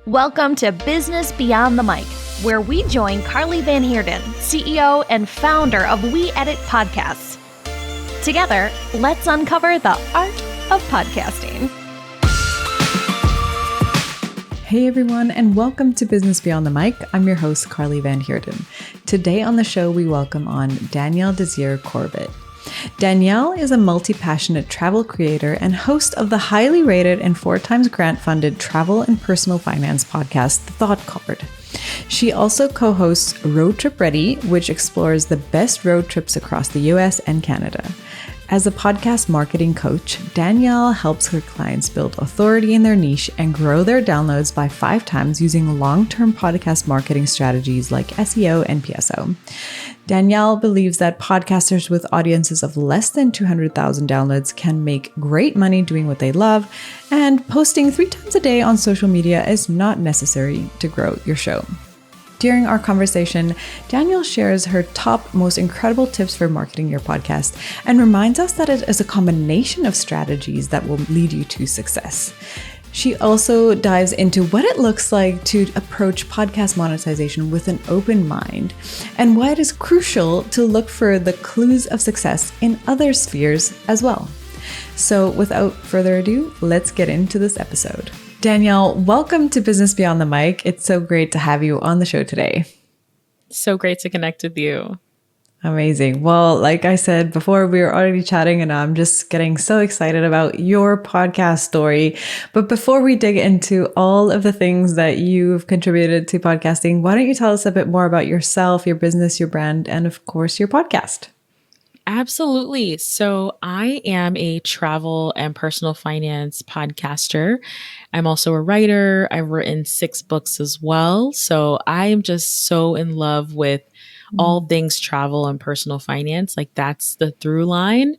Welcome to Business Beyond the Mic, where we join Carly Van Heerden, CEO and founder of We Edit Podcasts. Together, let's uncover the art of podcasting. Hey everyone, and welcome to Business Beyond the Mic. I'm your host, Carly Van Heerden. Today on the show, we welcome on Danielle Desir Corbett. Danielle is a multi-passionate travel creator and host of the highly rated and 4 times grant-funded travel and personal finance podcast, The Thought Card. She also co-hosts Road Trip Ready, which explores the best road trips across the US and Canada. As a podcast marketing coach, Danielle helps her clients build authority in their niche and grow their downloads by 5 times using long-term podcast marketing strategies like SEO and PSO. Danielle believes that podcasters with audiences of less than 200,000 downloads can make great money doing what they love, and posting 3 times a day on social media is not necessary to grow your show. During our conversation, Danielle shares her top, most incredible tips for marketing your podcast and reminds us that it is a combination of strategies that will lead you to success. She also dives into what it looks like to approach podcast monetization with an open mind and why it is crucial to look for the clues of success in other spheres as well. So without further ado, let's get into this episode. Danielle, welcome to Business Beyond the Mic. It's so great to have you on the show today. So great to connect with you. Amazing. Well, like I said before, we were already chatting and I'm just getting so excited about your podcast story. But before we dig into all of the things that you've contributed to podcasting, why don't you tell us a bit more about yourself, your business, your brand, and of course, your podcast? Absolutely. So I am a travel and personal finance podcaster. I'm also a writer. I've written 6 books as well. So I am just so in love with all things travel and personal finance. Like that's the through line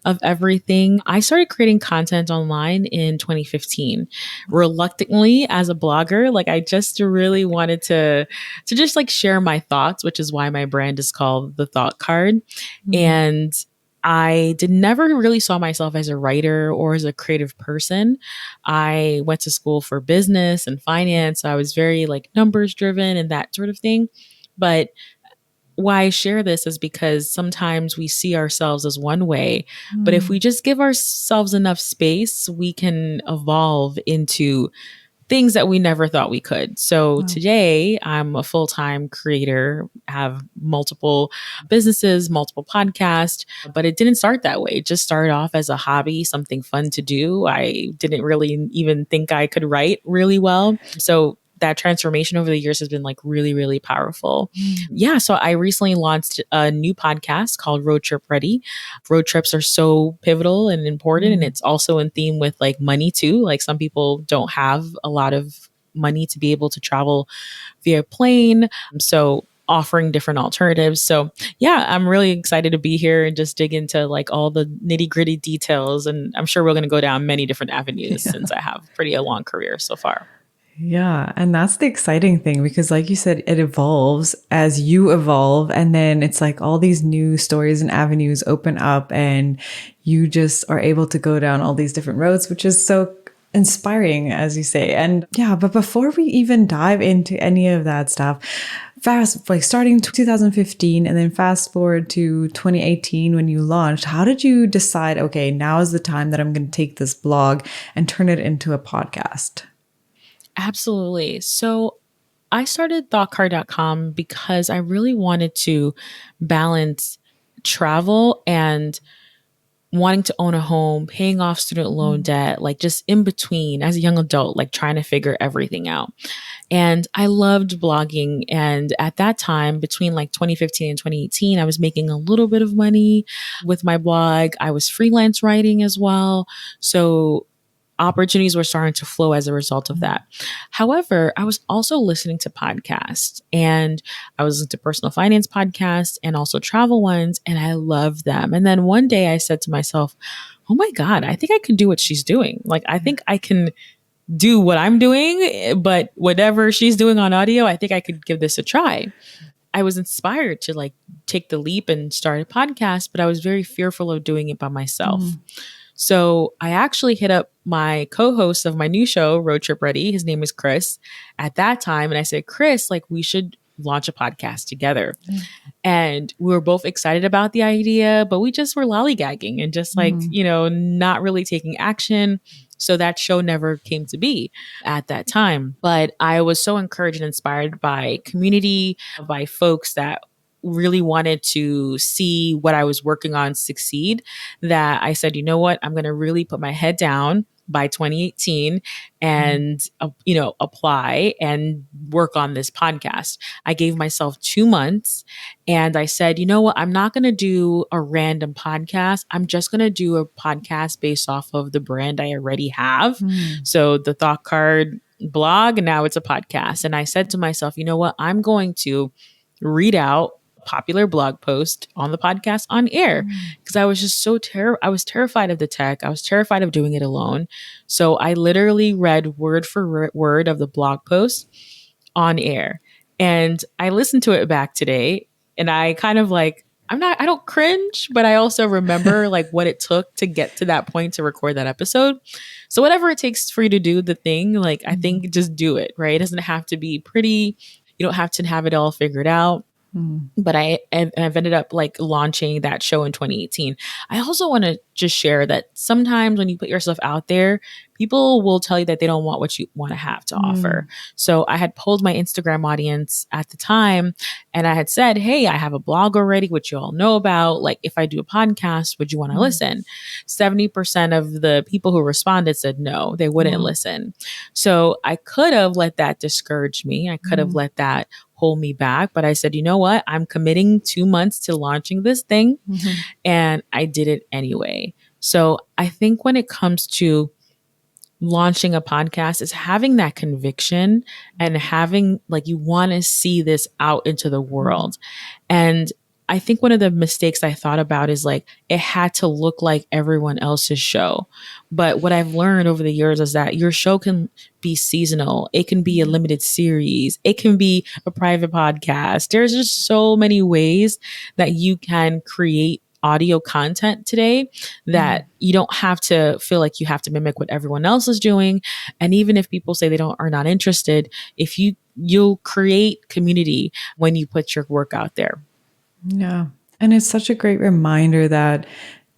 of everything. I started creating content online in 2015, reluctantly as a blogger. Like I just really wanted to just like share my thoughts, which is why my brand is called The Thought Card. And I never really saw myself as a writer or as a creative person. I went to school for business and finance. So I was very like numbers driven and that sort of thing. But why I share this is because sometimes we see ourselves as one way, but if we just give ourselves enough space, we can evolve into things that we never thought we could. So today I'm a full-time creator, have multiple businesses, multiple podcasts, but it didn't start that way. It just started off as a hobby, something fun to do. I didn't really even think I could write really well. So that transformation over the years has been like really, really powerful. Yeah. So I recently launched a new podcast called Road Trip Ready. Road trips are so pivotal and important. And it's also in theme with like money too. Like some people don't have a lot of money to be able to travel via plane. So offering different alternatives. So yeah, I'm really excited to be here and just dig into like all the nitty gritty details. And I'm sure we're going to go down many different avenues since I have a long career so far. Yeah. And that's the exciting thing because like you said, it evolves as you evolve. And then it's like all these new stories and avenues open up and you just are able to go down all these different roads, which is so inspiring, as you say. And yeah, but before we even dive into any of that stuff, starting 2015 and then fast forward to 2018 when you launched, how did you decide, okay, now is the time that I'm going to take this blog and turn it into a podcast? Absolutely. So I started thoughtcard.com because I really wanted to balance travel and wanting to own a home, paying off student loan debt, like just in between as a young adult, like trying to figure everything out. And I loved blogging. And at that time, between like 2015 and 2018, I was making a little bit of money with my blog. I was freelance writing as well. So opportunities were starting to flow as a result of that. However, I was also listening to podcasts and I was listening to personal finance podcasts and also travel ones, and I loved them. And then one day I said to myself, oh my God, I think I can do what she's doing. Like, I think I can do what I'm doing, but whatever she's doing on audio, I think I could give this a try. I was inspired to like take the leap and start a podcast, but I was very fearful of doing it by myself. So I actually hit up my co-host of my new show, Road Trip Ready. His name is Chris at that time. And I said, Chris, like we should launch a podcast together. And we were both excited about the idea, but we just were lollygagging and just like, not really taking action. So that show never came to be at that time. But I was so encouraged and inspired by community, by folks that really wanted to see what I was working on succeed, that I said, you know what, I'm going to really put my head down by 2018 and, apply and work on this podcast. I gave myself 2 months and I said, you know what, I'm not going to do a random podcast. I'm just going to do a podcast based off of the brand I already have. So the Thought Card blog, and now it's a podcast. And I said to myself, you know what, I'm going to read out popular blog post on the podcast on air because I was just I was terrified of the tech. I was terrified of doing it alone. So I literally read word for word of the blog post on air. And I listened to it back today and I kind of like, I don't cringe, but I also remember like what it took to get to that point to record that episode. So whatever it takes for you to do the thing, like I think just do it, right? It doesn't have to be pretty. You don't have to have it all figured out. But I've ended up like launching that show in 2018. I also want to just share that sometimes when you put yourself out there, people will tell you that they don't want what you want to have to offer. So I had polled my Instagram audience at the time and I had said, hey, I have a blog already, which you all know about. Like if I do a podcast, would you want to listen? 70% of the people who responded said no, they wouldn't listen. So I could have let that discourage me. I could have let that hold me back. But I said, you know what? I'm committing 2 months to launching this thing. And I did it anyway. So I think when it comes to launching a podcast is having that conviction and having like, you want to see this out into the world. And I think one of the mistakes I thought about is like, it had to look like everyone else's show. But what I've learned over the years is that your show can be seasonal. It can be a limited series. It can be a private podcast. There's just so many ways that you can create audio content today that you don't have to feel like you have to mimic what everyone else is doing. And even if people say are not interested, if you'll create community when you put your work out there. Yeah. And it's such a great reminder that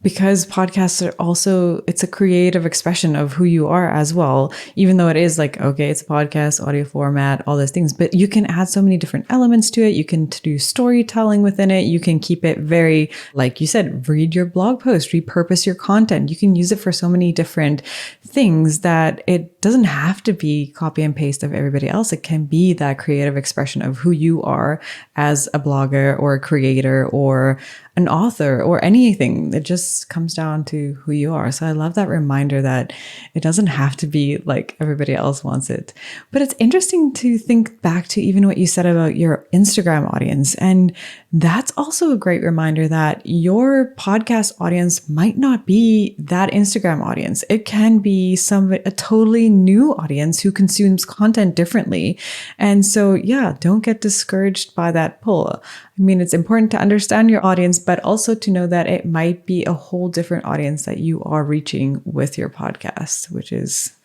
because podcasts are also, it's a creative expression of who you are as well, even though it is like, okay, it's a podcast, audio format, all those things, but you can add so many different elements to it. You can do storytelling within it. You can keep it very, like you said, read your blog post, repurpose your content. You can use it for so many different things that it doesn't have to be copy and paste of everybody else. It can be that creative expression of who you are as a blogger or a creator or an author or anything. It just comes down to who you are. So I love that reminder that it doesn't have to be like everybody else wants it. But it's interesting to think back to even what you said about your Instagram audience. And that's also a great reminder that your podcast audience might not be that Instagram audience. It can be a totally new audience who consumes content differently. And so, yeah, don't get discouraged by that pull. I mean, it's important to understand your audience, but also to know that it might be a whole different audience that you are reaching with your podcast, which is,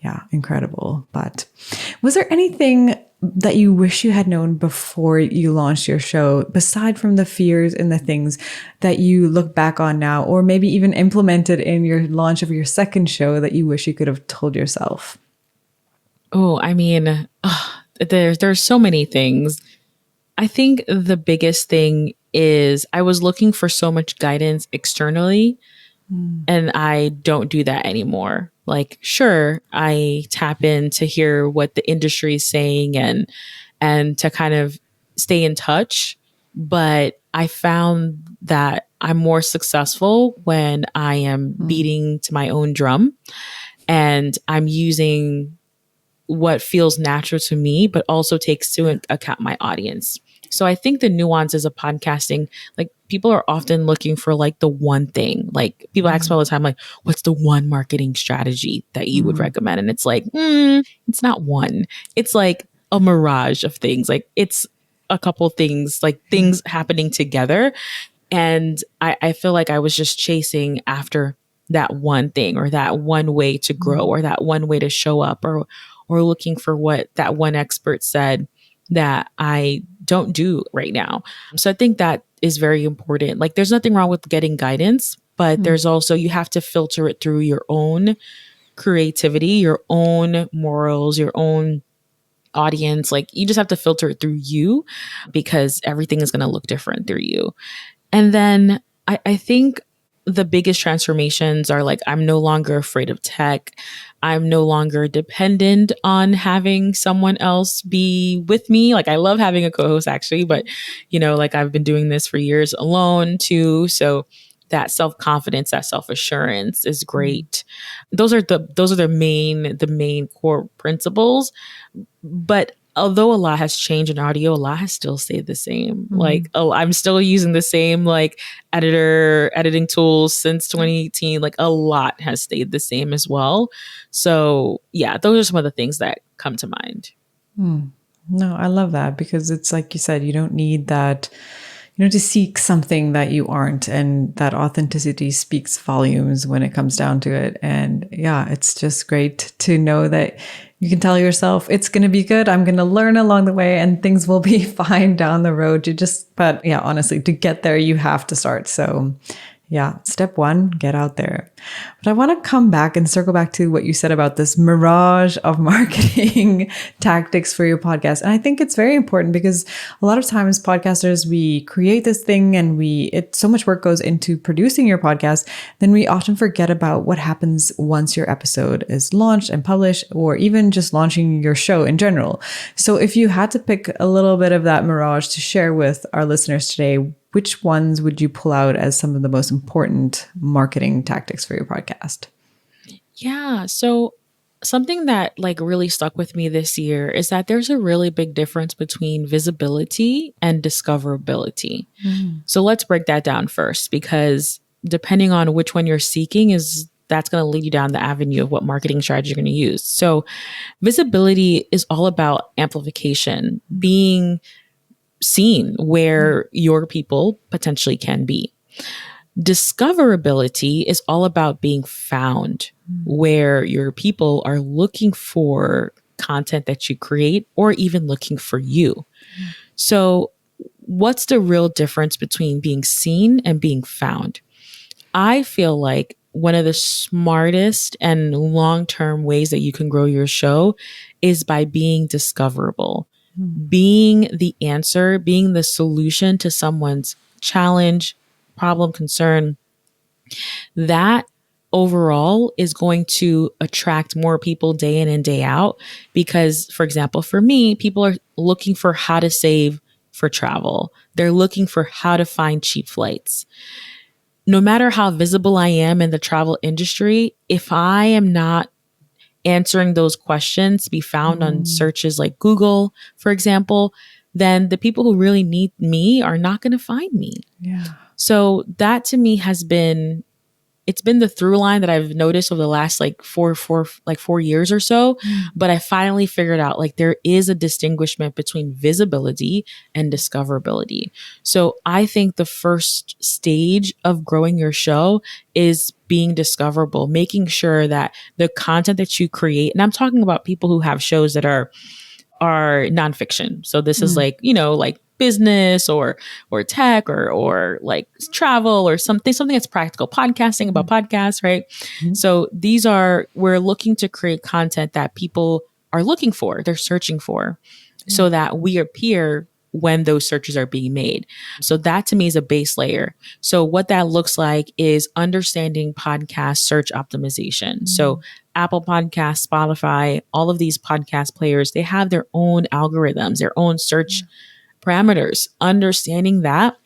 yeah, incredible. But was there anything that you wish you had known before you launched your show, beside from the fears and the things that you look back on now, or maybe even implemented in your launch of your second show that you wish you could have told yourself? Oh, I mean, there's so many things. I think the biggest thing is I was looking for so much guidance externally, and I don't do that anymore. Like, sure, I tap in to hear what the industry is saying and to kind of stay in touch. But I found that I'm more successful when I am beating to my own drum and I'm using what feels natural to me, but also takes into account my audience. So I think the nuances of podcasting, like people are often looking for like the one thing. Like people ask me all the time, like, what's the one marketing strategy that you would recommend? And it's like, it's not one. It's like a mirage of things. Like it's a couple things, like things happening together. And I feel like I was just chasing after that one thing or that one way to grow or that one way to show up or looking for what that one expert said that I don't do right now. So I think that is very important. Like there's nothing wrong with getting guidance, but there's also, you have to filter it through your own creativity, your own morals, your own audience. Like you just have to filter it through you because everything is going to look different through you. And then I think the biggest transformations are like, I'm no longer afraid of tech. I'm no longer dependent on having someone else be with me. Like I love having a co-host actually, but like I've been doing this for years alone too. So that self-confidence, that self-assurance is great. Those are the main core principles. But although a lot has changed in audio, a lot has still stayed the same. Like, I'm still using the same like editing tools since 2018. Like a lot has stayed the same as well. So yeah, those are some of the things that come to mind. No, I love that because it's like you said, you don't need that, to seek something that you aren't. And that authenticity speaks volumes when it comes down to it. And yeah, it's just great to know that you can tell yourself it's going to be good. I'm going to learn along the way and things will be fine down the road. But yeah, honestly, to get there, you have to start. So yeah, step one, get out there. But I want to come back and circle back to what you said about this mirage of marketing tactics for your podcast. And I think it's very important because a lot of times podcasters, we create this thing and so much work goes into producing your podcast. Then we often forget about what happens once your episode is launched and published, or even just launching your show in general. So if you had to pick a little bit of that mirage to share with our listeners today, which ones would you pull out as some of the most important marketing tactics for your podcast? Yeah. So something that like really stuck with me this year is that there's a really big difference between visibility and discoverability. So let's break that down first, because depending on which one you're seeking that's going to lead you down the avenue of what marketing strategy you're going to use. So visibility is all about amplification, being seen where your people potentially can be. Discoverability is all about being found where your people are looking for content that you create or even looking for you. So what's the real difference between being seen and being found? I feel like one of the smartest and long-term ways that you can grow your show is by being discoverable. Being the answer, being the solution to someone's challenge, problem, concern, that overall is going to attract more people day in and day out. Because, for example, for me, people are looking for how to save for travel. They're looking for how to find cheap flights. No matter how visible I am in the travel industry, if I am not answering those questions to be found on searches like Google, for example, then the people who really need me are not going to find me. Yeah. So that to me it's been the through line that I've noticed over the last like four years or so. But I finally figured out like there is a distinguishment between visibility and discoverability. So I think the first stage of growing your show is being discoverable, making sure that the content that you create, and I'm talking about people who have shows that are nonfiction. So this is like, like business or tech or like travel or something that's practical, podcasting about podcasts, right? So we're looking to create content that people are looking for, they're searching for, so that we appear when those searches are being made. So that to me is a base layer. So what that looks like is understanding podcast search optimization. So Apple Podcasts, Spotify, all of these podcast players, they have their own algorithms, their own search parameters. Understanding that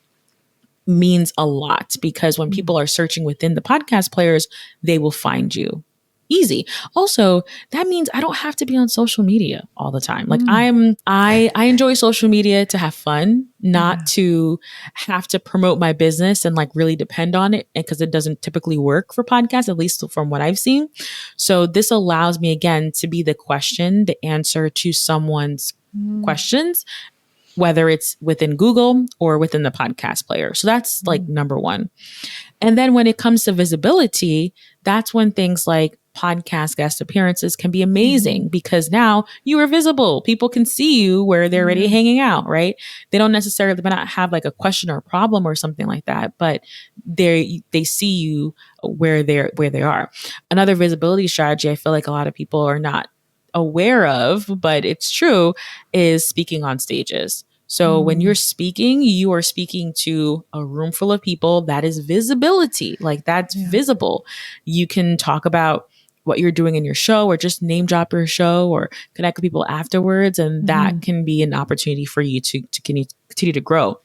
means a lot, because when people are searching within the podcast players, they will find you easy. Also, that means I don't have to be on social media all the time. Like I enjoy social media to have fun, not to have to promote my business and like really depend on it, because it doesn't typically work for podcasts, at least from what I've seen. So this allows me again to be the answer to someone's questions, whether it's within Google or within the podcast player. So that's like number one. And then when it comes to visibility, that's when things like podcast guest appearances can be amazing because now you are visible. People can see you where they're already hanging out, right? They don't necessarily may not have like a question or a problem or something like that, but they see you where they are. Another visibility strategy I feel like a lot of people are not aware of, but it's true, is speaking on stages. So when you're speaking, you are speaking to a room full of people. That is visibility. Like that's visible. You can talk about what you're doing in your show or just name drop your show or connect with people afterwards. And that can be an opportunity for you to continue to grow.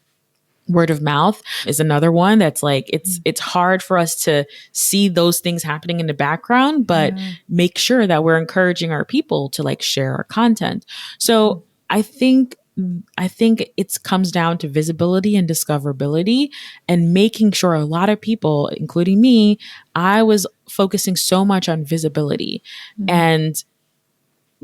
Word of mouth is another one that's like, it's hard for us to see those things happening in the background, but make sure that we're encouraging our people to like share our content. So I think it comes down to visibility and discoverability and making sure a lot of people, including me, I was focusing so much on visibility and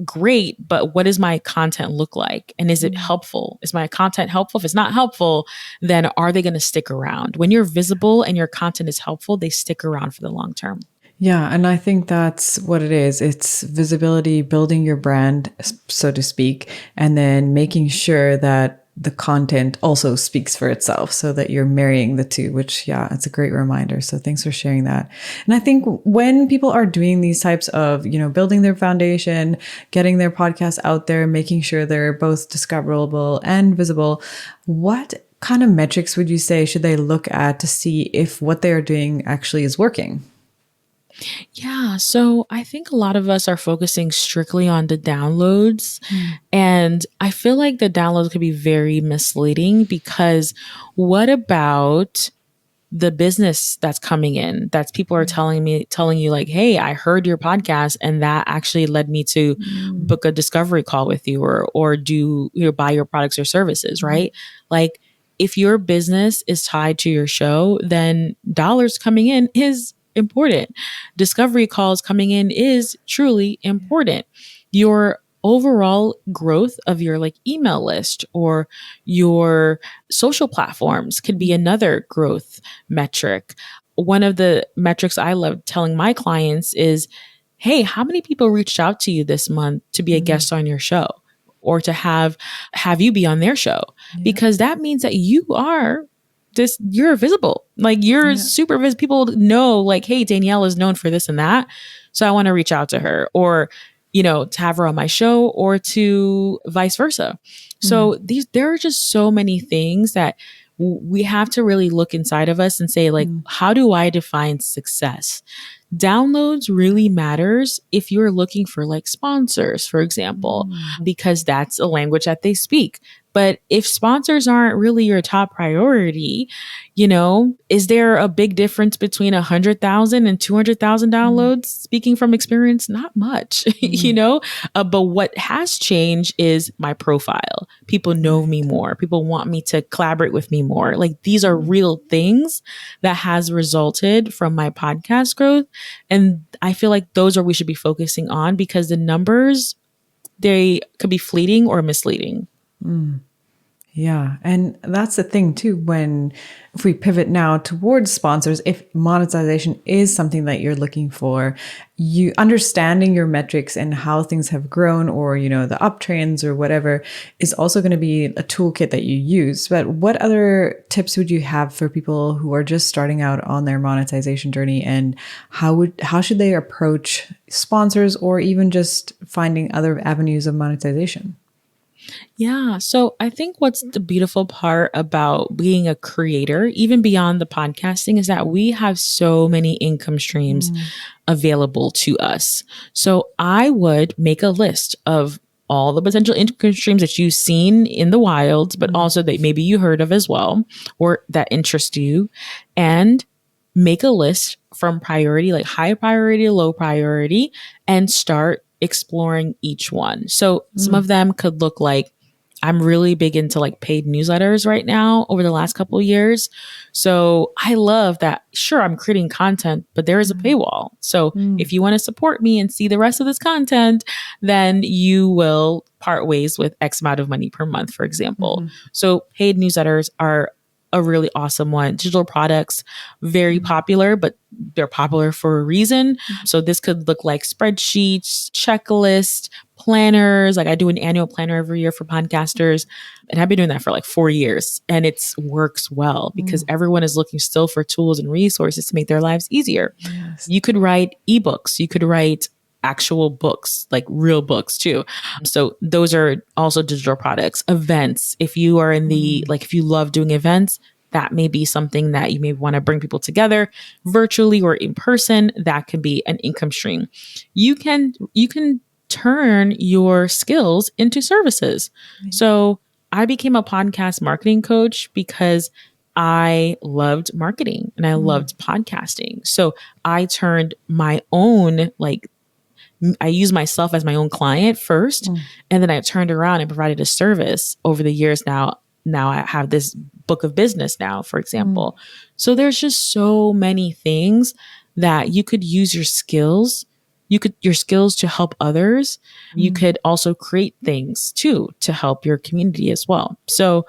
great, but what does my content look like? And is it helpful? Is my content helpful? If it's not helpful, then are they going to stick around? When you're visible and your content is helpful, they stick around for the long term. Yeah. And I think that's what it is. It's visibility, building your brand, so to speak, and then making sure that the content also speaks for itself so that you're marrying the two, which, it's a great reminder. So thanks for sharing that. And I think when people are doing these types of, building their foundation, getting their podcast out there, making sure they're both discoverable and visible, what kind of metrics would you say should they look at to see if what they're doing actually is working? Yeah. So I think a lot of us are focusing strictly on the downloads. And I feel like the downloads could be very misleading because what about the business that's coming in? That's people are telling you like, hey, I heard your podcast and that actually led me to book a discovery call with you or do buy your products or services, right? Like if your business is tied to your show, then dollars coming in is important. Discovery calls coming in is truly important. Your overall growth of your like email list or your social platforms could be another growth metric. One of the metrics I love telling my clients is, hey, how many people reached out to you this month to be a guest on your show or to have you be on their show? Because that means that you're visible. Like you're super visible. People know like, hey, Danielle is known for this and that. So I want to reach out to her or, to have her on my show or to vice versa. So there are just so many things that we have to really look inside of us and say like, how do I define success? Downloads really matters if you're looking for like sponsors, for example, because that's a language that they speak. But if sponsors aren't really your top priority, is there a big difference between 100,000 and 200,000 downloads? Speaking from experience, not much, but what has changed is my profile. People know me more. People want me to collaborate with me more. Like these are real things that has resulted from my podcast growth. And I feel like those are we should be focusing on because the numbers, they could be fleeting or misleading. Yeah. And that's the thing too, if we pivot now towards sponsors, if monetization is something that you're looking for, you understanding your metrics and how things have grown or, the uptrends or whatever is also going to be a toolkit that you use. But what other tips would you have for people who are just starting out on their monetization journey and how should they approach sponsors or even just finding other avenues of monetization? Yeah. So I think what's the beautiful part about being a creator, even beyond the podcasting, is that we have so many income streams available to us. So I would make a list of all the potential income streams that you've seen in the wild, but also that maybe you heard of as well, or that interest you, and make a list from priority, like high priority, low priority, and start exploring each one. So some of them could look like I'm really big into like paid newsletters right now over the last couple of years. So I love that. Sure, I'm creating content, but there is a paywall. So if you want to support me and see the rest of this content, then you will part ways with X amount of money per month, for example. So paid newsletters are a really awesome one. Digital products, very popular, but they're popular for a reason. So this could look like spreadsheets, checklists, planners. Like I do an annual planner every year for podcasters. And I've been doing that for like 4 years. And it works well because everyone is looking still for tools and resources to make their lives easier. Yes. You could write ebooks. You could write actual books, like real books too. So those are also digital products. Events. If you are in the, like, if you love doing events, that may be something that you may want to bring people together virtually or in person. That can be an income stream. You can turn your skills into services. So I became a podcast marketing coach because I loved marketing and I loved podcasting. So I turned my own, like, I used myself as my own client first, and then I turned around and provided a service over the years. Now I have this book of business now, for example. So there's just so many things that you could use your skills. Your skills to help others. You could also create things too to help your community as well. So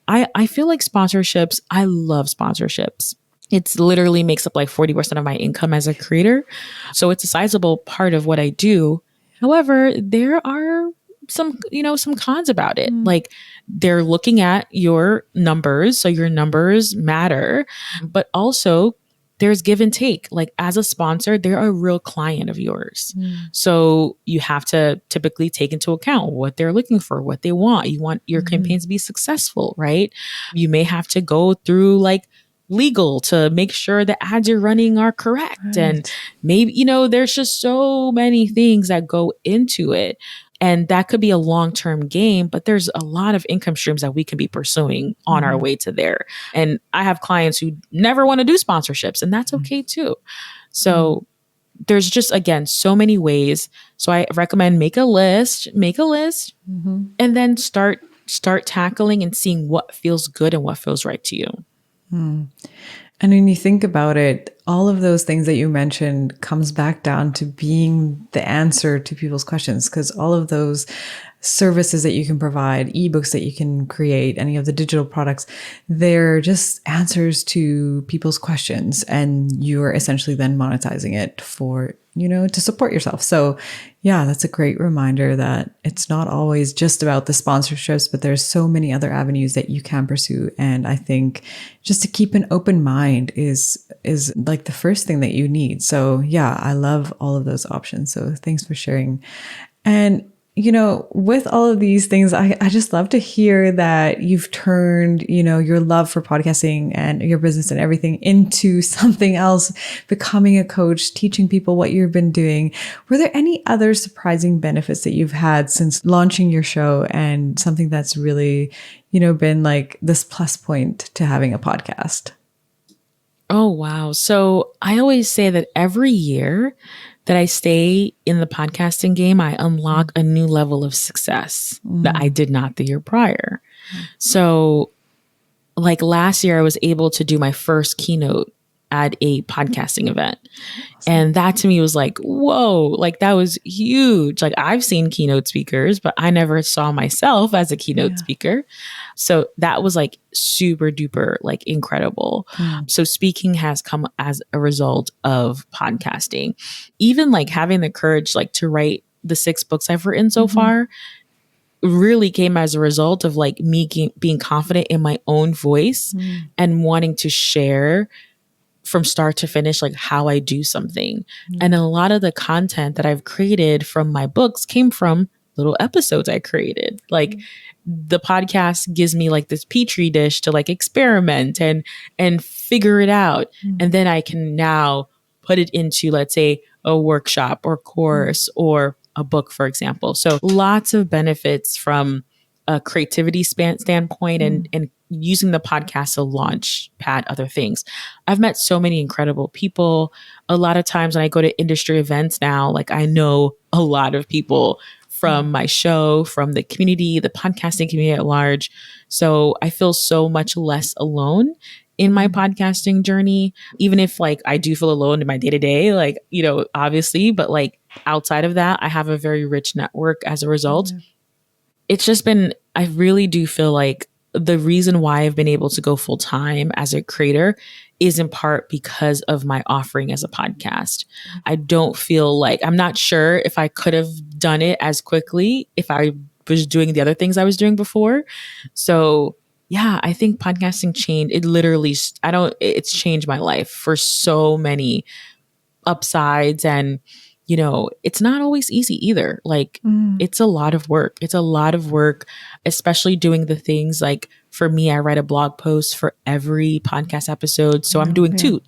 I feel like sponsorships, I love sponsorships. It's literally makes up like 40% of my income as a creator. So it's a sizable part of what I do. However, there are some cons about it. Like they're looking at your numbers. So your numbers matter, but also there's give and take. Like as a sponsor, they're a real client of yours. So you have to typically take into account what they're looking for, what they want. You want your campaigns to be successful, right? You may have to go through like legal to make sure the ads you're running are correct. Right. And maybe, there's just so many things that go into it. And that could be a long-term game, but there's a lot of income streams that we can be pursuing on our way to there. And I have clients who never want to do sponsorships, and that's okay too. So there's just, again, so many ways. So I recommend make a list, and then start tackling and seeing what feels good and what feels right to you. And when you think about it, all of those things that you mentioned comes back down to being the answer to people's questions, because all of those services that you can provide, ebooks that you can create, any of the digital products, they're just answers to people's questions. And you're essentially then monetizing it for, to support yourself. So yeah, that's a great reminder that it's not always just about the sponsorships, but there's so many other avenues that you can pursue. And I think just to keep an open mind is like the first thing that you need. So yeah, I love all of those options. So thanks for sharing. And with all of these things, I just love to hear that you've turned, your love for podcasting and your business and everything into something else, becoming a coach, teaching people what you've been doing. Were there any other surprising benefits that you've had since launching your show, and something that's really, been like this plus point to having a podcast? Oh, wow. So I always say that every year that I stay in the podcasting game, I unlock a new level of success that I did not the year prior. So like last year, I was able to do my first keynote at a podcasting event. And that to me was like, whoa, like that was huge. Like I've seen keynote speakers, but I never saw myself as a keynote speaker. So that was like super duper, like incredible. So speaking has come as a result of podcasting. Even like having the courage, like to write the 6 books I've written so far really came as a result of like me being confident in my own voice and wanting to share from start to finish, like how I do something. And a lot of the content that I've created from my books came from little episodes I created. Like the podcast gives me like this petri dish to like experiment and figure it out. And then I can now put it into, let's say, a workshop or course or a book, for example. So lots of benefits from a creativity standpoint and using the podcast to launch pad other things. I've met so many incredible people. A lot of times when I go to industry events now, like I know a lot of people from my show, from the community, the podcasting community at large. So I feel so much less alone in my podcasting journey, even if like I do feel alone in my day to day, like, obviously, but like outside of that, I have a very rich network as a result. It's just been, I really do feel like the reason why I've been able to go full time as a creator is in part because of my offering as a podcast. I don't feel like, I'm not sure if I could have done it as quickly if I was doing the other things I was doing before. So yeah, I think podcasting changed. It literally, it's changed my life for so many upsides. And, it's not always easy either. Like, it's a lot of work. It's a lot of work, especially doing the things like for me, I write a blog post for every podcast episode. So I'm doing two,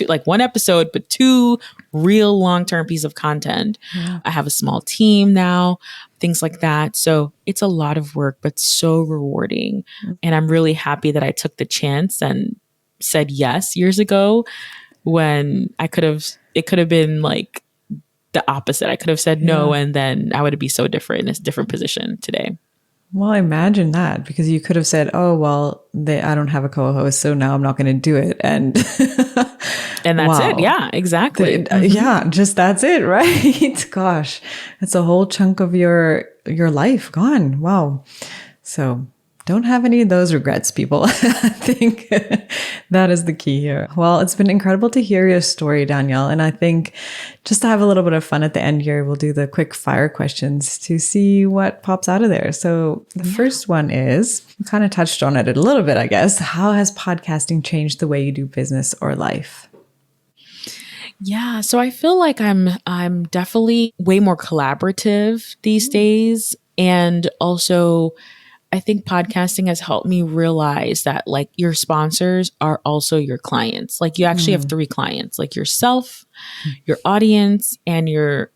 like one episode, but two real long-term pieces of content. Yeah. I have a small team now, things like that. So it's a lot of work, but so rewarding. And I'm really happy that I took the chance and said yes years ago when it could have been like the opposite. I could have said no, and then I would be so different in a different position today. Well, imagine that, because you could have said, oh, well, I don't have a co-host, so now I'm not going to do it. And and that's it. Yeah, exactly. Yeah, just that's it, right? Gosh, it's a whole chunk of your life gone. Wow. So don't have any of those regrets, people. I think that is the key here. Well, it's been incredible to hear your story, Danielle. And I think just to have a little bit of fun at the end here, we'll do the quick fire questions to see what pops out of there. So the first one is, we kind of touched on it a little bit, I guess. How has podcasting changed the way you do business or life? Yeah, so I feel like I'm definitely way more collaborative these days. And also, I think podcasting has helped me realize that like your sponsors are also your clients. Like you actually have three clients, like yourself, your audience, and your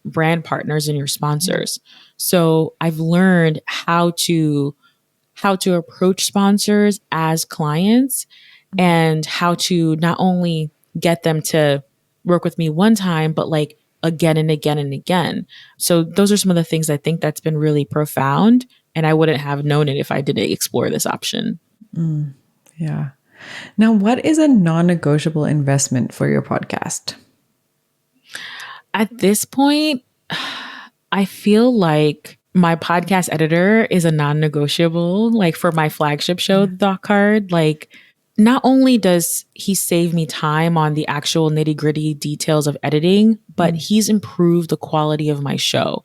brand partners and your sponsors. So I've learned how to approach sponsors as clients and how to not only get them to work with me one time, but like again and again and again. So those are some of the things I think that's been really profound. And I wouldn't have known it if I didn't explore this option. Yeah. Now, what is a non-negotiable investment for your podcast? At this point, I feel like my podcast editor is a non-negotiable, like for my flagship show, The Doc Card. Like, not only does he save me time on the actual nitty-gritty details of editing, but he's improved the quality of my show.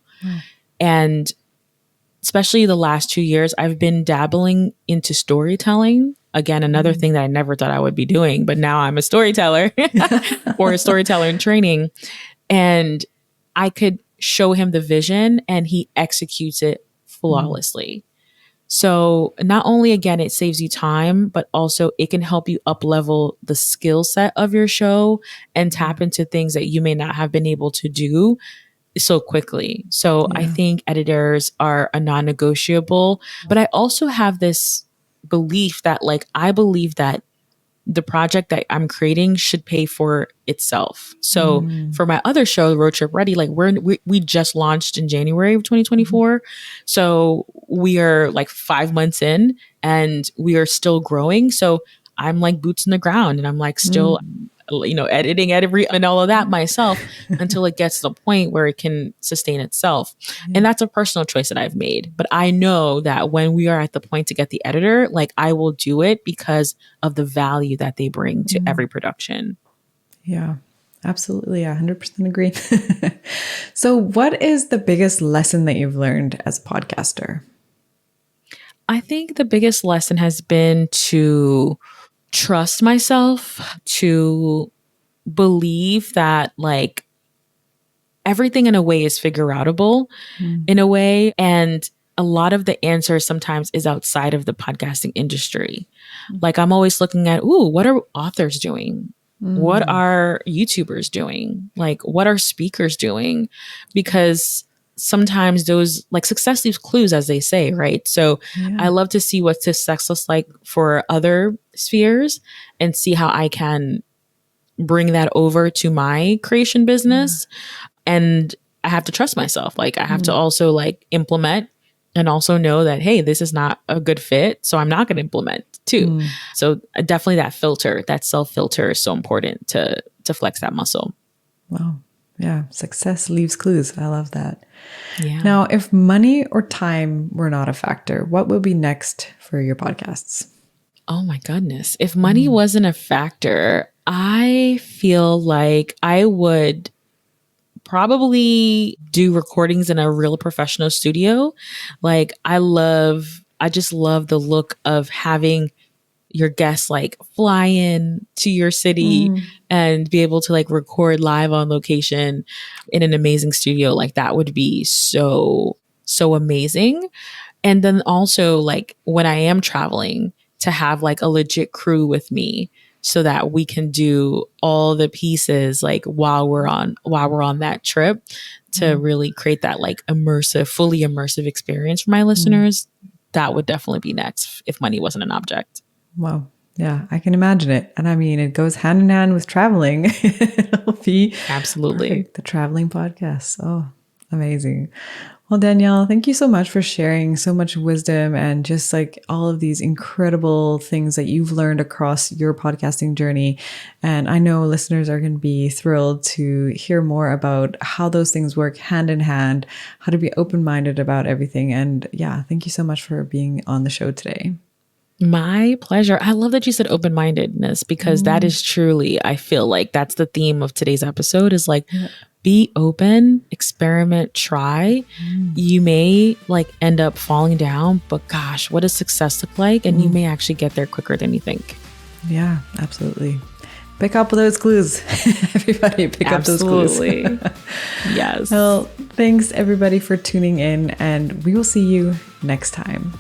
And especially the last 2 years, I've been dabbling into storytelling. Again, another thing that I never thought I would be doing, but now I'm a storyteller or a storyteller in training. And I could show him the vision and he executes it flawlessly. So not only, again, it saves you time, but also it can help you up level the skill set of your show and tap into things that you may not have been able to do so quickly. So I think editors are a non-negotiable, but I also have this belief that I believe that the project that I'm creating should pay for itself. So for my other show, Road Trip Ready, we just launched in January of 2024. So we are 5 months in and we are still growing. So I'm boots in the ground and I'm still editing and all of that myself until it gets to the point where it can sustain itself. And that's a personal choice that I've made. But I know that when we are at the point to get the editor, I will do it because of the value that they bring to every production. Yeah, absolutely. I 100% agree. So what is the biggest lesson that you've learned as a podcaster? I think the biggest lesson has been to trust myself, to believe that everything in a way is figure outable in a way. And a lot of the answers sometimes is outside of the podcasting industry. I'm always looking at, what are authors doing? What are YouTubers doing? What are speakers doing? Because sometimes those success leaves clues, as they say, right? So I love to see what success looks like for other spheres and see how I can bring that over to my creation business. And I have to trust myself. Like I have to also like implement and also know that, hey, this is not a good fit. So I'm not going to implement too. So definitely that filter, that self filter is so important to flex that muscle. Wow. Yeah. Success leaves clues. I love that. Yeah. Now, if money or time were not a factor, what will be next for your podcasts? Oh my goodness. If money wasn't a factor, I feel like I would probably do recordings in a real professional studio. Like I just love the look of having your guests like fly in to your city and be able to like record live on location in an amazing studio. Like that would be so amazing. And then also like when I am traveling, to have like a legit crew with me so that we can do all the pieces like while we're on that trip to really create that like fully immersive experience for my listeners. That would definitely be next if money wasn't an object. Wow. Yeah, I can imagine it. And I mean, it goes hand in hand with traveling. It'll be absolutely perfect. The traveling podcast. Oh, amazing. Well, Danielle, thank you so much for sharing so much wisdom and just like all of these incredible things that you've learned across your podcasting journey. And I know listeners are going to be thrilled to hear more about how those things work hand in hand, how to be open-minded about everything. And yeah, thank you so much for being on the show today. My pleasure. I love that you said open-mindedness because that is truly, I feel like that's the theme of today's episode is like, be open, experiment, try. You may like end up falling down, but gosh, what does success look like? And you may actually get there quicker than you think. Yeah, absolutely. Pick up those clues. Everybody pick up those clues. Yes. Well, thanks everybody for tuning in and we will see you next time.